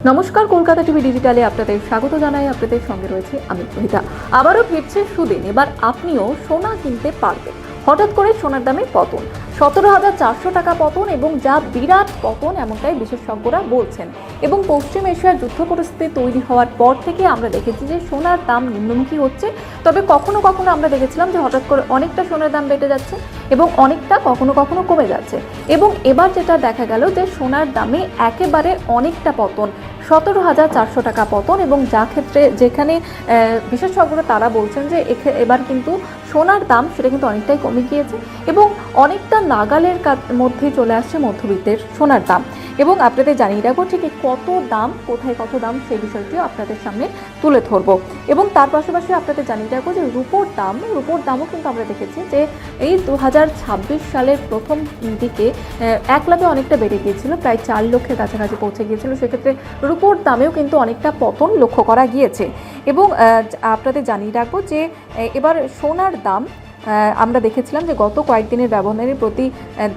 নমস্কার, কলকাতা টিভি ডিজিটালে আপনাদের স্বাগত জানাই। আপনাদের সঙ্গে রয়েছে আমি রোহিতা। আবারও ফিরছে সুদিন। এবার আপনিও সোনা কিনতে পারবেন। হঠাৎ করে সোনার দামে পতন, 17,400 টাকা পতন, এবং যা বিরাট পতন এমনটাই বিশেষজ্ঞরা বলছেন। এবং পশ্চিম এশিয়ার যুদ্ধ পরিস্থিতি তৈরি হওয়ার পর থেকে আমরা দেখেছি যে সোনার দাম নিম্নমুখী হচ্ছে। তবে কখনো কখনো আমরা দেখেছিলাম যে হঠাৎ করে অনেকটা সোনার দাম বেড়ে যাচ্ছে এবং অনেকটা কখনো কখনো কমে যাচ্ছে। এবং এবার যেটা দেখা গেল যে সোনার দামে একেবারে অনেকটা পতন, 17,400 টাকা পতন। এবং যেখানে বিশেষজ্ঞরা তারা বলছেন যে এবার কিন্তু সোনার দাম সেটা কিন্তু অনেকটাই কমে গিয়েছে এবং অনেকটা নাগালের মধ্যে চলে আসছে মধ্যবিত্তের সোনার দাম। এবং আপনাদের জানিয়ে রাখবো ঠিক কত দাম, কোথায় কত দাম, সেই বিষয়টিও আপনাদের সামনে তুলে ধরবো। এবং তার পাশাপাশি আপনাদের জানিয়ে রাখবো যে রূপোর দামও কিন্তু আমরা দেখেছি যে এই 2026 সালের প্রথম দিকে 1 লাখে অনেকটা বেড়ে গিয়েছিল, প্রায় 4 লক্ষের কাছাকাছি পৌঁছে গিয়েছিল। সেক্ষেত্রে রূপোর দামেও কিন্তু অনেকটা পতন লক্ষ্য করা গিয়েছে। এবং আপনাদের জানিয়ে রাখবো যে এবার সোনার দাম আমরা দেখেছিলাম যে গত কয়েকদিনের ব্যবধানে প্রতি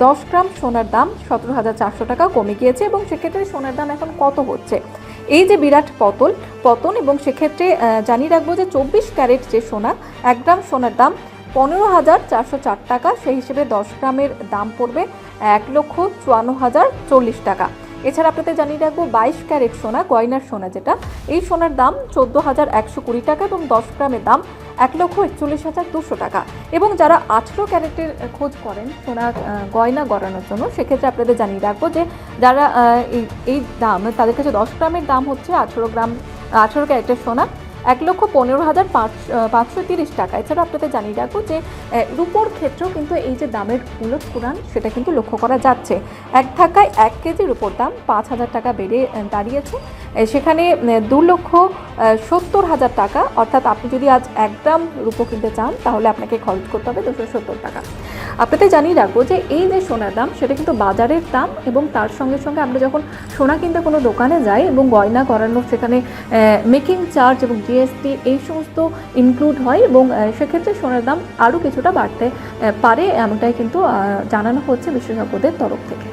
10 গ্রাম সোনার দাম 17,400 টাকা কমে গিয়েছে। এবং সেক্ষেত্রে সোনার দাম এখন কত হচ্ছে, এই যে বিরাট পতন। এবং সেক্ষেত্রে জানিয়ে রাখবো যে 24 ক্যারেট যে সোনা, 1 গ্রাম সোনার দাম 15,404 টাকা, সেই হিসেবে 10 গ্রামের দাম পড়বে 1,54,040 টাকা। এছাড়া আপনাদের জানিয়ে রাখবো 22 ক্যারেট সোনা, গয়নার সোনা যেটা, এই সোনার দাম 14,120 টাকা এবং 10 গ্রামের দাম 1,41,200 টাকা। এবং যারা 18 ক্যারেটের খোঁজ করেন সোনা গয়না গড়ানোর জন্য, সেক্ষেত্রে আপনাদের জানিয়ে রাখবো যে যারা এই দাম, তাদের কাছে 10 গ্রামের দাম হচ্ছে 18 ক্যারেটের সোনা 1,15,530 টাকা। এছাড়া আপনাদের জানিয়ে রাখবো যে রূপোর ক্ষেত্রেও কিন্তু এই যে দামের উলটপুরাণ সেটা কিন্তু লক্ষ্য করা যাচ্ছে। এক ধাক্কায় 1 কেজি রূপোর দাম 5,000 টাকা বেড়ে দাঁড়িয়েছে, সেখানে 2,70,000 টাকা। অর্থাৎ আপনি যদি আজ 1 গ্রাম রূপো কিনতে চান তাহলে আপনাকে খরচ করতে হবে 270 টাকা। আপনাদের জানিয়ে রাখবো যে এই যে সোনার দাম সেটা কিন্তু বাজারের দাম, এবং তার সঙ্গে সঙ্গে আমরা যখন সোনা কিনতে কোনো দোকানে যাই এবং গয়না করানোর সেখানে মেকিং চার্জ এবং জিএসটি এই সমস্ত ইনক্লুড হয়, এবং সেক্ষেত্রে সোনার দাম আরও কিছুটা বাড়তে পারে, এমনটাই কিন্তু জানানো হচ্ছে বিশেষজ্ঞদের তরফ থেকে।